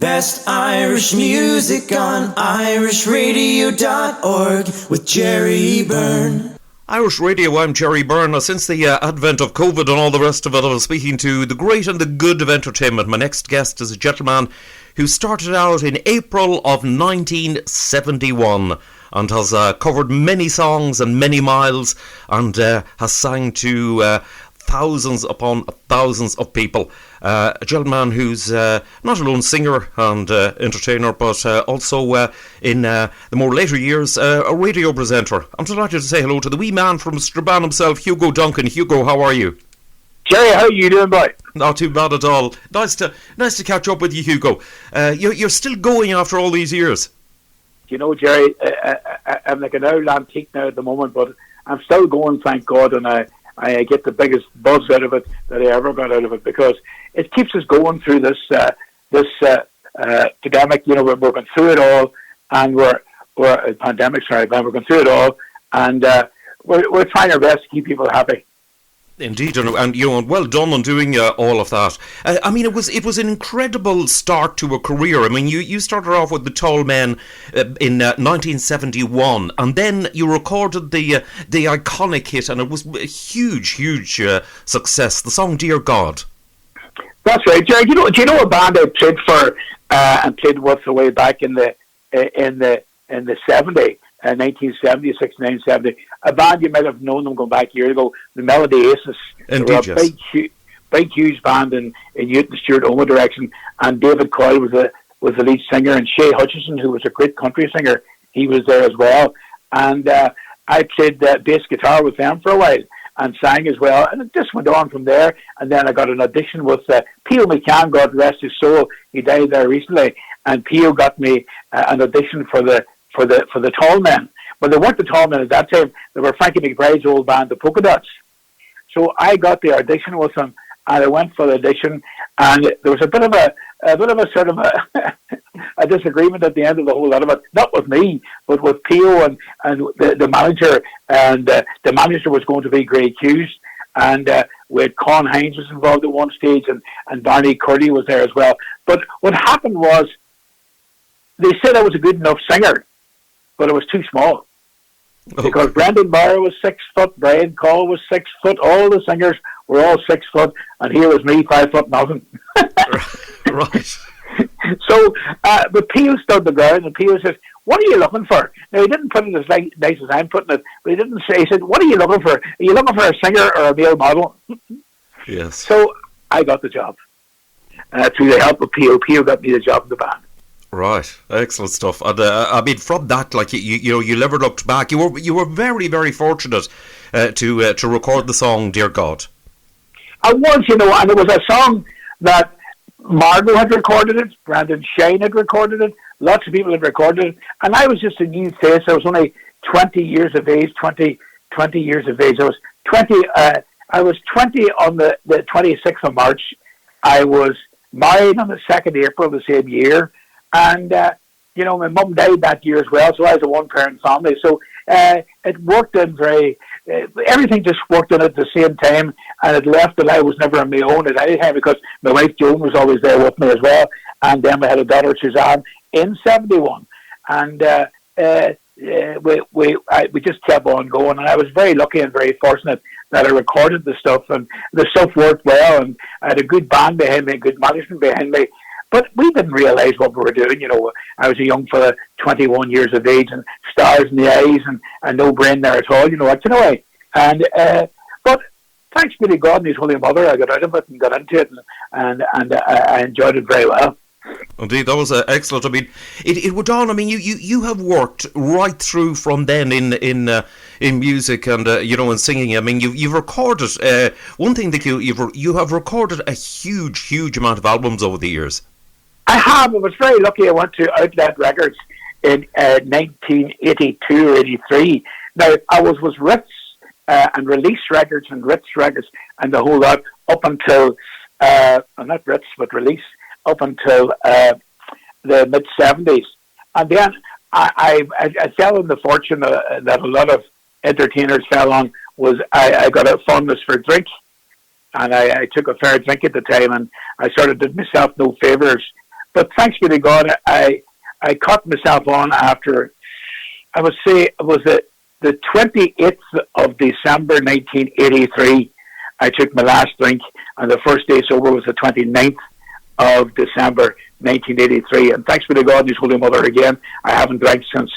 Best Irish music on irishradio.org with Jerry Byrne. Irish Radio, I'm Jerry Byrne. Now, since the advent of COVID and all the rest of it, I was speaking to the great and the good of entertainment. My next guest is a gentleman who started out in April of 1971 and has covered many songs and many miles and has sang to thousands upon thousands of people. A gentleman who's not a lone singer and entertainer, but also in the more later years a radio presenter. I'm delighted to say hello to the wee man from Strabane himself, Hugo Duncan. Hugo, how are you? Jerry, how are you doing, boy? Not too bad at all. Nice to catch up with you, Hugo. You're still going after all these years. You know, Jerry, I'm like an old antique now at the moment, but I'm still going, thank God, and I get the biggest buzz out of it that I ever got out of it, because it keeps us going through this pandemic. You know, we're going through it all, and we're pandemic. Sorry, but we're going through it all, and we're trying our best to keep people happy. Indeed, and you know, well done on doing all of that. I mean, it was an incredible start to a career. I mean, you started off with the Tall Men in 1971, and then you recorded the iconic hit, and it was a huge success. The song "Dear God." That's right, Jerry. Do you know a band I played for and played with way back in the 70s? 1970, 69, 70. A band you might have known them going back years ago, the Melody Aces. Indeed, they were a big, huge band in Newton Stewart Oma direction, and David Coyle was the lead singer, and Shay Hutchison, who was a great country singer, he was there as well. And I played bass guitar with them for a while and sang as well, and it just went on from there. And then I got an audition with Pio McCann, God rest his soul. He died there recently, and Pio got me an audition for the Tall Men. But they weren't the Tall Men at that time. They were Frankie McBride's old band, the Polka Dots. So I got the audition with them, and I went for the audition, and there was a bit of a sort of a disagreement at the end of the whole lot of it. Not with me, but with Pio and the manager. And the manager was going to be Grey Hughes, and we had Con Hines was involved at one stage, and Barney Curdy was there as well. But what happened was, they said I was a good enough singer, but I was too small. Because Brendan Barr was 6 foot, Brian Call was 6 foot, all the singers were all 6 foot, and here was me, 5 foot nothing. Right. So, but Pio stood the ground, and Pio says, "What are you looking for?" Now, he didn't put it as nice as I'm putting it, but he didn't say, he said, "What are you looking for? Are you looking for a singer or a male model?" Yes. So, I got the job. Through the help of Pio. Pio got me the job in the band. Right, excellent stuff. And I mean, from that, like you never looked back. You were very, very fortunate to record the song "Dear God." I was, and it was a song that Margot had recorded it, Brandon Shane had recorded it, lots of people had recorded it, and I was just a new face. I was only 20 years of age. 20 years of age. I was 20. I was 20 on the 26th of March. I was married on the 2nd of April the same year. And, my mum died that year as well, so I was a one-parent family. So it worked in everything just worked in at the same time, and it left that I was never on my own at any time, because my wife Joan was always there with me as well. And then we had a daughter, Suzanne, in 71. And we just kept on going. And I was very lucky and very fortunate that I recorded the stuff, and the stuff worked well, and I had a good band behind me, good management behind me. But we didn't realise what we were doing. I was a young fella, 21 years of age, and stars in the eyes, and no brain there at all. And but thanks be to God and His Holy Mother, I got out of it and got into it, and I enjoyed it very well. Indeed, that was excellent. I mean, it would dawn. I mean, you have worked right through from then in music and in singing. I mean, you've recorded one thing that you have recorded a huge amount of albums over the years. I have. I was very lucky. I went to Outlet Records in 1982 or 83. Now, I was with Ritz and Release Records and Ritz Records and the whole lot up until, not Ritz, but Release, up until the mid-70s. And then I fell in the fortune that a lot of entertainers fell on, was I got a fondness for drink. And I took a fair drink at the time, and I sort of did myself no favours. But thanks be to God, I caught myself on after, I would say it was the 28th of December 1983. I took my last drink, and the first day sober was the 29th of December 1983. And thanks be to God and His Holy Mother again, I haven't drank since.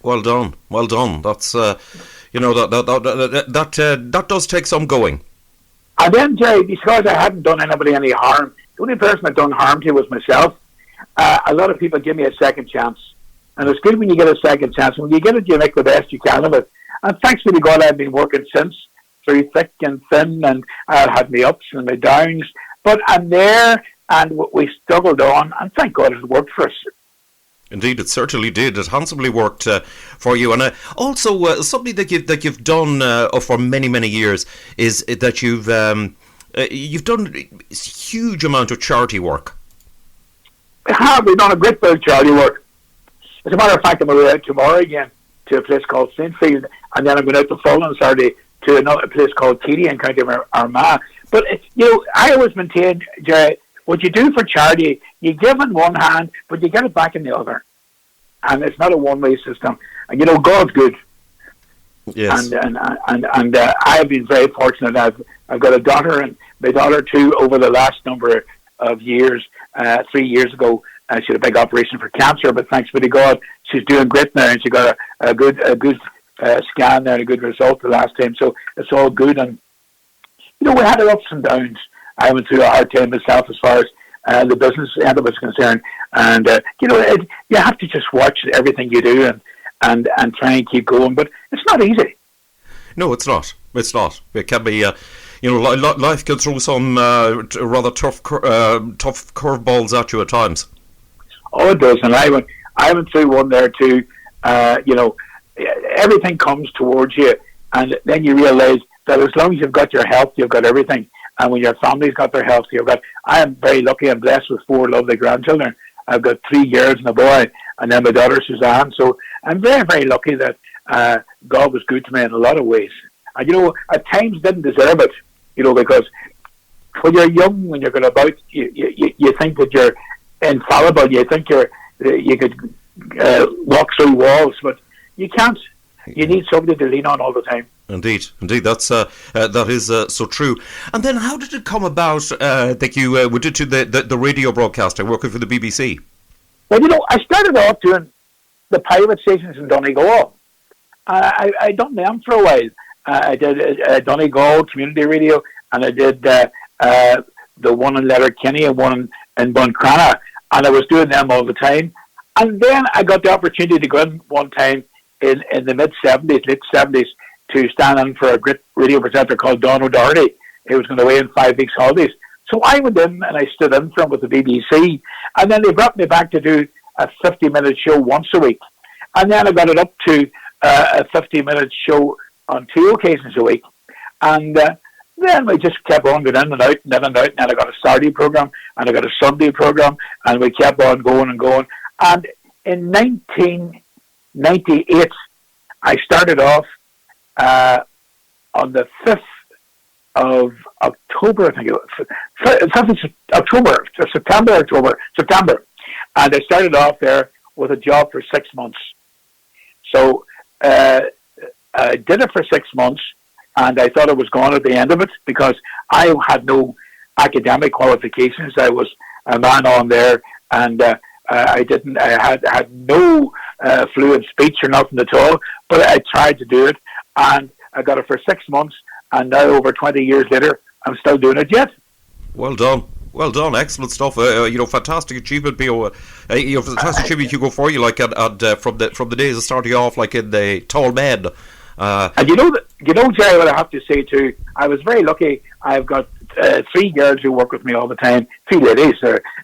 Well done, well done. That's that does take some going. And then, Jerry, because I hadn't done anybody any harm, the only person I'd done harm to was myself. A lot of people give me a second chance. And it's good when you get a second chance. When you get it, you make the best you can of it. And thanks be to God, I've been working since, through thick and thin, and I had my ups and my downs. But I'm there, and we struggled on, and thank God it worked for us. Indeed, it certainly did. It handsomely worked for you. And also, something that you've done for many, many years is that you've done a huge amount of charity work. We've done a great bit of charity work. As a matter of fact, I'm going out tomorrow again to a place called Saintfield, and then I'm going out the following Saturday to another place called Keady in County Armagh. But, I always maintain, Jerry, what you do for charity, you give in one hand, but you get it back in the other. And it's not a one-way system. And, God's good. Yes. And I've been very fortunate. I've got a daughter, and my daughter, too, over the last number of years, 3 years ago, she had a big operation for cancer, but thanks be to God, she's doing great now, and she got a good scan there and a good result the last time. So it's all good. And, we had our ups and downs. I went through a hard time myself as far as the business end of it is concerned. And, you have to just watch everything you do and try and keep going. But it's not easy. No, it's not. It's not. It can be, life can throw some rather tough curveballs at you at times. Oh, it does. And I went through one there too. Everything comes towards you. And then you realise that as long as you've got your health, you've got everything. And when your family's got their health, I am very lucky and blessed with 4 lovely grandchildren. I've got 3 girls and a boy, and then my daughter Suzanne. So I'm very, very lucky that God was good to me in a lot of ways. And, at times didn't deserve it, because when you're young, when you're going about, you think that you're infallible. You think you could walk through walls, but you can't. You need somebody to lean on all the time. Indeed, that's that is so true. And then, how did it come about that you went into the radio broadcasting, working for the BBC? Well, I started off doing the pirate stations in Donegal. I done them for a while. I did Donegal Community Radio, and I did the one in Letterkenny and one in Buncrana, and I was doing them all the time. And then I got the opportunity to go in one time in the mid-70s, late 70s, to stand in for a great radio presenter called Don O'Doherty. He was going away in 5 weeks holidays. So I went in and I stood in for him with the BBC. And then they brought me back to do a 50-minute show once a week. And then I got it up to a 50-minute show on 2 occasions a week. And then we just kept on going in and out and in and out. And then I got a Saturday program and I got a Sunday program. And we kept on going and going. And in 1998, I started off on the 5th of October, I think it was, 5th of September. And I started off there with a job for 6 months. So I did it for 6 months, and I thought I was gone at the end of it because I had no academic qualifications. I was a man on there, and I had no fluent speech or nothing at all, but I tried to do it, and I got it for 6 months, and now over 20 years later, I'm still doing it yet. Well done. Well done, excellent stuff. Fantastic achievement, fantastic achievement, Hugo, for you. Like from the days of starting off, like in the tall men. And Jerry, what I have to say too, I was very lucky. I've got 3 girls who work with me all the time, 3 ladies,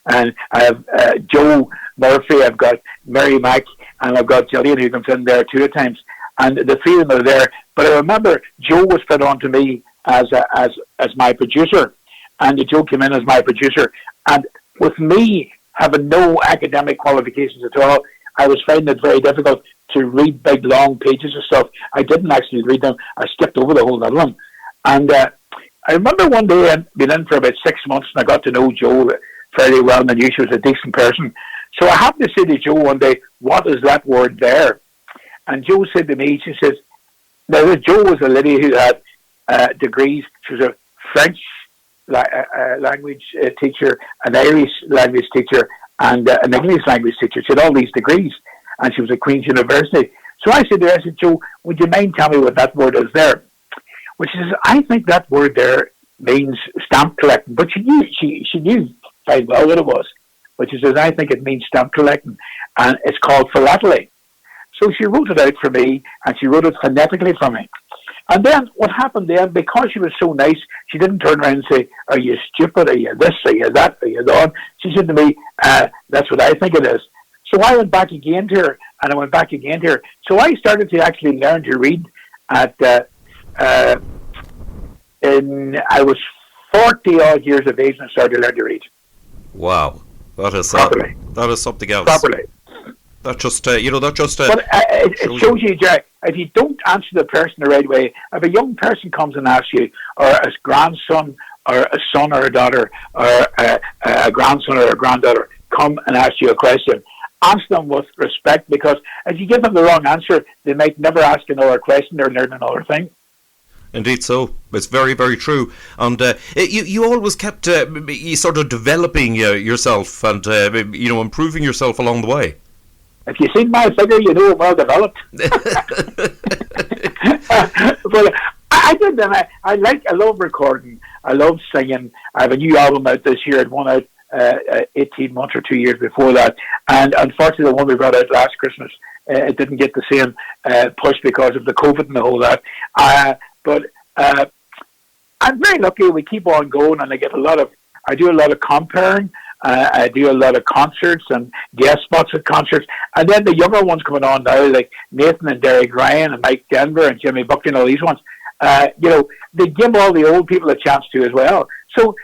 and I have Joe Murphy, I've got Mary Mack, and I've got Gillian who comes in there 2 at times, and the 3 of them are there. But I remember Joe was put on to me as my producer, and Joe came in as my producer, and with me having no academic qualifications at all, I was finding it very difficult to read big long pages of stuff. I didn't actually read them. I skipped over the whole lot of them. And I remember one day I'd been in for about 6 months, and I got to know Joe fairly well, and I knew she was a decent person. So I happened to say to Joe one day, "What is that word there?" And Joe said to me, she says, now Joe was a lady who had degrees. She was a French language teacher, an Irish language teacher, and an English language teacher. She had all these degrees, and she was at Queen's University. So I said to her, I said, "Joe, would you mind telling me what that word is there?" Well, she says, "I think that word there means stamp collecting." But she knew quite well what it was. But she says, "I think it means stamp collecting, and it's called philately." So she wrote it out for me, and she wrote it phonetically for me. And then what happened then, because she was so nice, she didn't turn around and say, "Are you stupid? Are you this? Are you that? Are you that?" She said to me, "That's what I think it is." So I went back again to her, and I went back again to her. So I started to actually learn to read at, I was 40 odd years of age and I started to learn to read. Wow. That is something else. Properly. That just, But it shows you, Jack, if you don't answer the person the right way, if a young person comes and asks you, or a grandson, or a son or a daughter, or a grandson or a granddaughter, come and ask you a question, ask them with respect, because if you give them the wrong answer, they might never ask another question or learn another thing. Indeed so. It's very, very true. And you always kept you sort of developing yourself and, improving yourself along the way. If you see my figure, you know I'm well developed. But I did, and I love recording. I love singing. I have a new album out this year. It won out 18 months or 2 years before that. And unfortunately, the one we got out last Christmas, it didn't get the same push because of the COVID and the whole that. But I'm very lucky. We keep on going, and I do a lot of comparing. I do a lot of concerts and guest spots at concerts. And then the younger ones coming on now, like Nathan and Derek Ryan and Mike Denver and Jimmy Buckley and all these ones, they give all the old people a chance to as well. So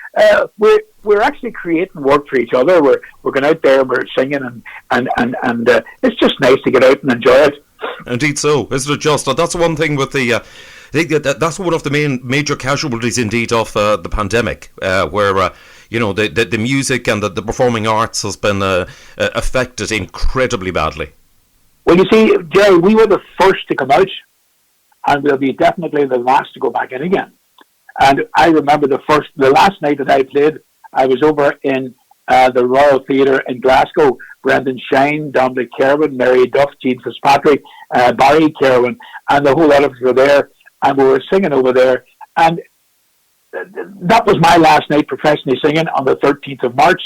we're actually creating work for each other. We're going out there and we're singing and it's just nice to get out and enjoy it. Indeed so, isn't it just? That's one thing with the... I think that's one of the major casualties, indeed, of the pandemic, where the music and the performing arts has been affected incredibly badly. Well, you see, Jerry, we were the first to come out, and we'll be definitely the last to go back in again. And I remember the last night that I played, I was over in the Royal Theatre in Glasgow. Brendan Shine, Dominic Kerwin, Mary Duff, Gene Fitzpatrick, Barry Kerwin, and the whole lot of us were there. And we were singing over there. And that was my last night professionally singing on the 13th of March.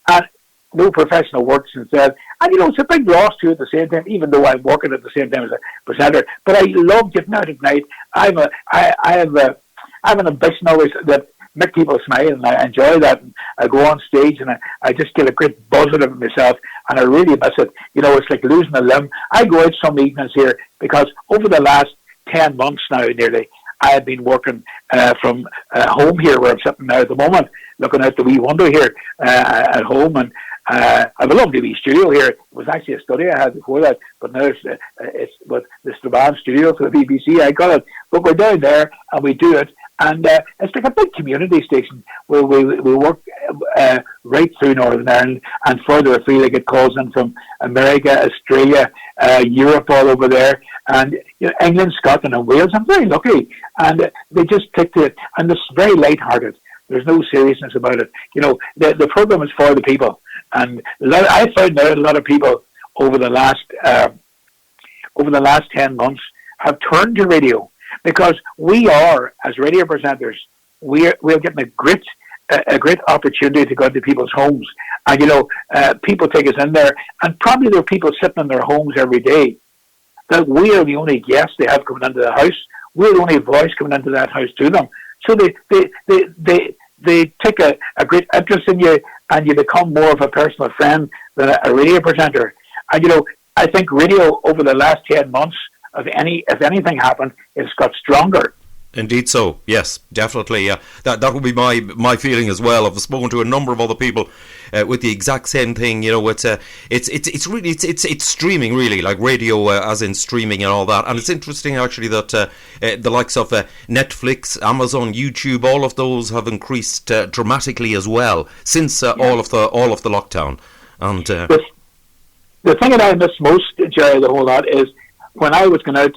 And no professional work since then. And, it's a big loss too at the same time, even though I'm working at the same time as a presenter. But I love getting out at night. I have an ambition always that make people smile, and I enjoy that. And I go on stage and I just get a great buzz out of it myself, and I really miss it. It's like losing a limb. I go out some evenings here because over the last 10 months now, nearly, I have been working from home here, where I'm sitting now at the moment, looking out the wee window here at home. And I have a lovely wee studio here. It was actually a study I had before that, but now it's with the Strabane studio for the BBC. I got it. But we're down there and we do it. And it's like a big community station where we work right through Northern Ireland and further afield. I get calls in from America, Australia, Europe, all over there, and England, Scotland, and Wales. I'm very lucky, and they just picked it, and it's very light-hearted. There's no seriousness about it. The program is for the people, and I found out a lot of people over the last 10 months have turned to radio. Because we are, as radio presenters, we're getting a great opportunity to go into people's homes. And, people take us in there, and probably there are people sitting in their homes every day that we are the only guests they have coming into the house. We're the only voice coming into that house to them. So they take a great interest in you, and you become more of a personal friend than a radio presenter. And, I think radio over the last 10 months, if anything happened, it's got stronger. Indeed, so yes, definitely. That would be my feeling as well. I've spoken to a number of other people with the exact same thing. It's streaming really, like radio, as in streaming and all that. And it's interesting actually that the likes of Netflix, Amazon, YouTube, all of those have increased dramatically as well since all of the lockdown. And the thing that I miss most, Jerry, the whole lot is when I was going out.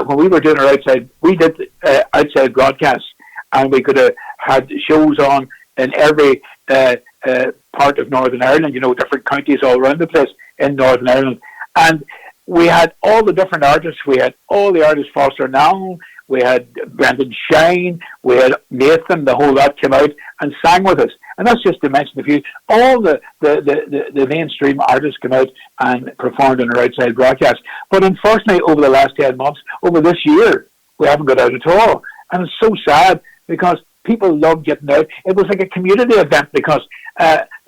When we were doing our outside, we did outside broadcasts, and we could have had shows on in every part of Northern Ireland, different counties all around the place in Northern Ireland. And we had all the different artists. We had all the artists, Foster Noun, we had Brendan Shine, we had Nathan, the whole lot came out and sang with us. And that's just to mention a few. All the mainstream artists came out and performed on our outside broadcast. But unfortunately, over the last 10 months, over this year, we haven't got out at all. And it's so sad because people love getting out. It was like a community event because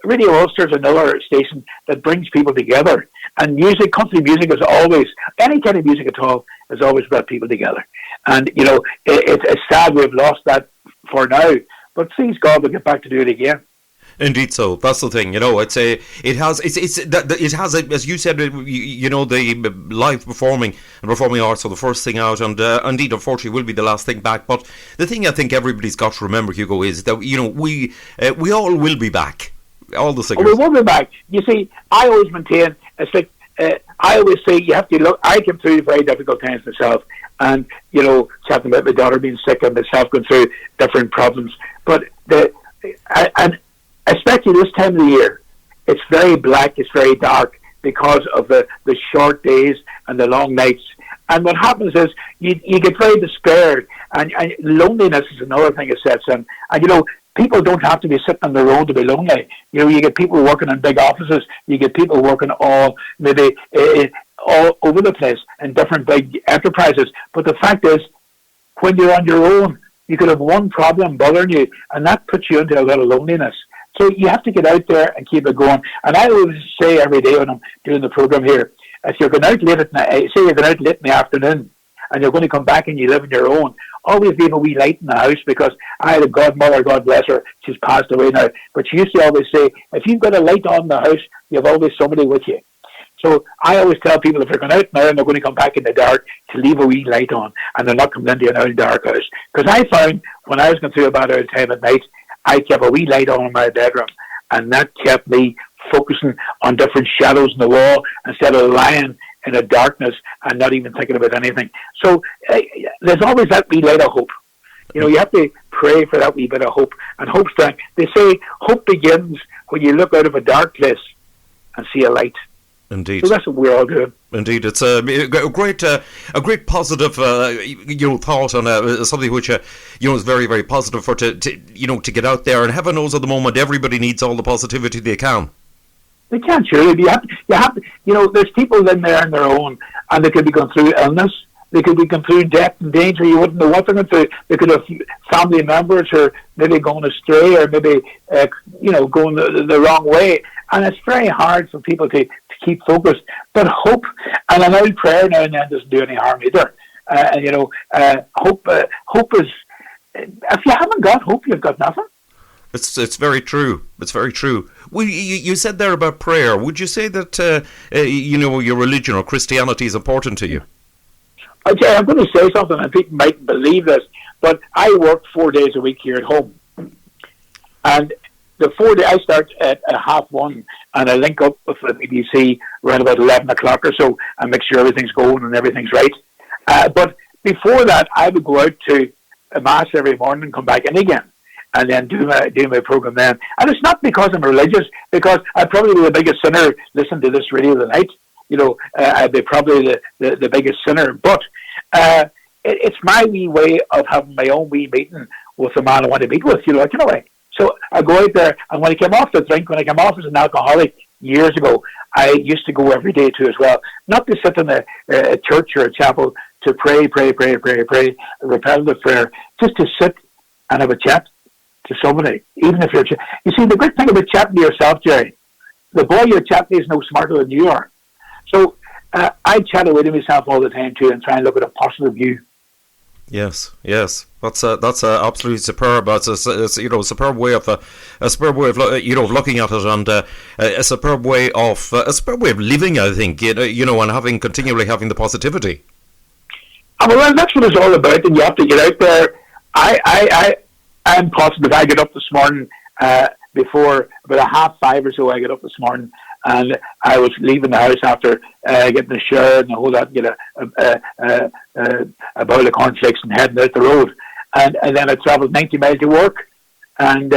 Radio Ulster is another station that brings people together. And music, country music is always, any kind of music at all, has always brought people together. And, it's sad we've lost that for now. But please God, we'll get back to do it again. Indeed, so that's the thing. It has, as you said, the live performing and performing arts are the first thing out, and indeed, unfortunately, will be the last thing back. But the thing I think everybody's got to remember, Hugo, is that we all will be back. All the singers. Oh, we will be back. You see, I always maintain it's like I always say you have to look. I came through very difficult times myself, and chatting about my daughter being sick and myself going through different problems. But and especially this time of the year, it's very black, it's very dark because of the short days and the long nights. And what happens is you get very despaired, and loneliness is another thing that sets in. And people don't have to be sitting on their own to be lonely. You get people working in big offices, you get people working all over the place in different big enterprises. But the fact is, when you're on your own, you could have one problem bothering you, and that puts you into a lot of loneliness. So you have to get out there and keep it going. And I always say every day when I'm doing the program here, if you're going out late at night, say you're going out late in the afternoon, and you're going to come back and you live on your own, always leave a wee light in the house, because I had a godmother, God bless her, she's passed away now, but she used to always say, if you've got a light on in the house, you've always somebody with you. So I always tell people, if they're going out now and they're going to come back in the dark, to leave a wee light on, and they're not coming into an old dark house. Because I found, when I was going through a bad old time at night, I kept a wee light on in my bedroom, and that kept me focusing on different shadows in the wall instead of lying in a darkness and not even thinking about anything. So there's always that wee light of hope. You have to pray for that wee bit of hope. And hope's that, they say hope begins when you look out of a dark place and see a light. Indeed. So that's what we're all doing. Indeed, it's a great positive thought on something which is very, very positive for to get out there. And heaven knows at the moment everybody needs all the positivity they can. They can't, surely. You have to, there's people in there on their own, and they could be going through illness, they could be going through death and danger. You wouldn't know what they're going through. They could have family members who are maybe going astray, or maybe going the wrong way. And it's very hard for people to keep focused. But hope, and an old prayer now and then doesn't do any harm either. Hope is, if you haven't got hope, you've got nothing. It's very true. It's very true. You said there about prayer. Would you say that your religion or Christianity is important to you? Okay, I'm going to say something, and people mightn't believe this, but I work 4 days a week here at home, and the 4 day I start at 1:30, and I link up with the BBC around about 11 o'clock or so, and make sure everything's going and everything's right. But before that, I would go out to a mass every morning and come back in again, and then do my program then. And it's not because I'm religious, because I'd probably be the biggest sinner listening to this radio tonight. I'd be probably the biggest sinner. But it's my wee way of having my own wee meeting with the man I want to meet with, way. So I go out there, and when I came off the drink, when I came off as an alcoholic years ago, I used to go every day too as well. Not to sit in a church or a chapel to pray, a repetitive prayer, just to sit and have a chat to somebody, even if you're... You see, the good thing about chatting to yourself, Jerry, the boy you're chatting is no smarter than you are. So I chat away to myself all the time too, and try and look at a positive view. Yes, yes, that's absolutely superb. That's a superb way of of looking at it, and a superb way of living. I think and continually having the positivity. Well, that's what it's all about, and you have to get out there. I'm positive. I get up this morning before about 5:30 or so. I get up this morning, and I was leaving the house after getting a shower and the whole lot, get a bowl of cornflakes and heading out the road, and then I travelled 90 miles to work, and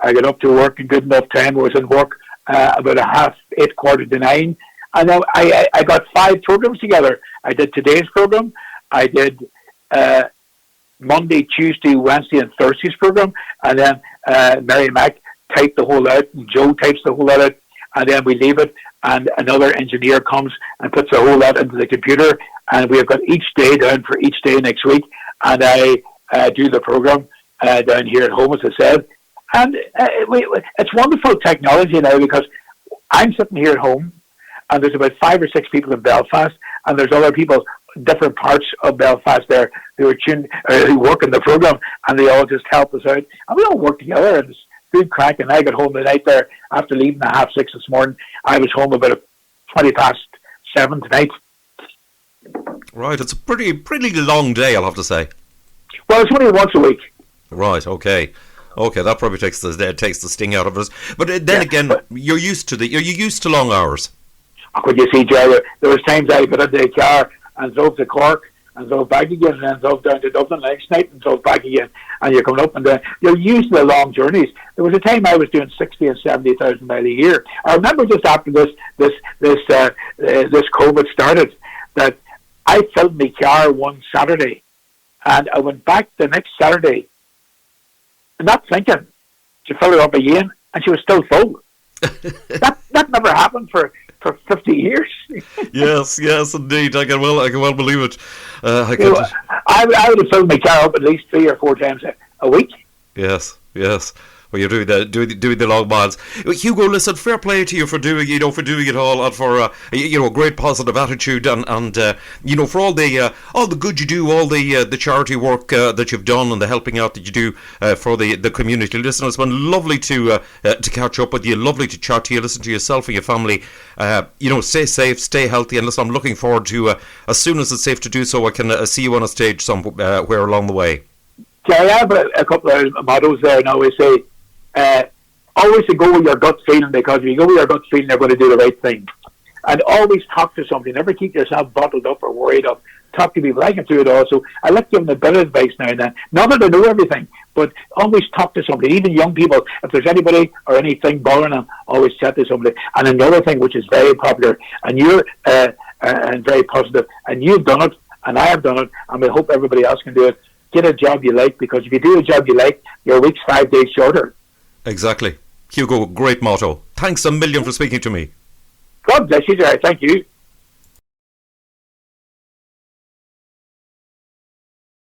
I got up to work in good enough time. I was in work about 8:30, 8:45, and then I got 5 programs together. I did today's program. I did Monday, Tuesday, Wednesday, and Thursday's program, and then Mary Mac typed the whole lot, and Joe types the whole lot out, and then we leave it, and another engineer comes and puts the whole lot into the computer, and we have got each day down for each day next week, and I do the program down here at home, as I said, and it's wonderful technology now, because I'm sitting here at home, and there's about 5 or 6 people in Belfast, and there's other people different parts of Belfast there who work in the program, and they all just help us out, and we all work together, and it's good crack. And I got home tonight there after leaving at 6:30 this morning. I was home about 7:20 tonight. Right, it's a pretty long day, I'll have to say. Well, it's only once a week. Right, okay, that probably takes the sting out of it. But then again, you're used to long hours. Could you see, Jerry? There was times I got into the car and drove to Cork and drove back again, and then drove down to Dublin the next night and drove back again. And you're coming up, and you're used to the long journeys. There was a time I was doing 60 and 70,000 miles a year. I remember just after this COVID started, that I filled my car one Saturday, and I went back the next Saturday, not thinking, to fill it up again, and she was still full. that never happened for 50 years. yes, indeed. I can well believe it. I would have filled my car up at least 3 or 4 times a week. Yes. Well, you're doing the long miles. Hugo, listen, fair play to you for doing it all, and for a great positive attitude, and for all the good you do, all the charity work that you've done, and the helping out that you do for the community. Listen, it's been lovely to catch up with you, lovely to chat to you, listen to yourself and your family. Stay safe, stay healthy, and listen, I'm looking forward to as soon as it's safe to do so, I can see you on a stage somewhere along the way. I have a couple of mottos there, and I always say, always to go with your gut feeling, because if you go with your gut feeling, you're going to do the right thing. And always talk to somebody. Never keep yourself bottled up or worried up. Talk to people. I can do it also. I like giving a bit of advice now and then. Not that I know everything, but always talk to somebody. Even young people, if there's anybody or anything bothering them, always chat to somebody. And another thing which is very popular, and you're and very positive, and you've done it, and I have done it, and we hope everybody else can do it. Get a job you like, because if you do a job you like, your week's 5 days shorter. Exactly. Hugo, great motto. Thanks a million for speaking to me. God bless you, Jerry. Thank you.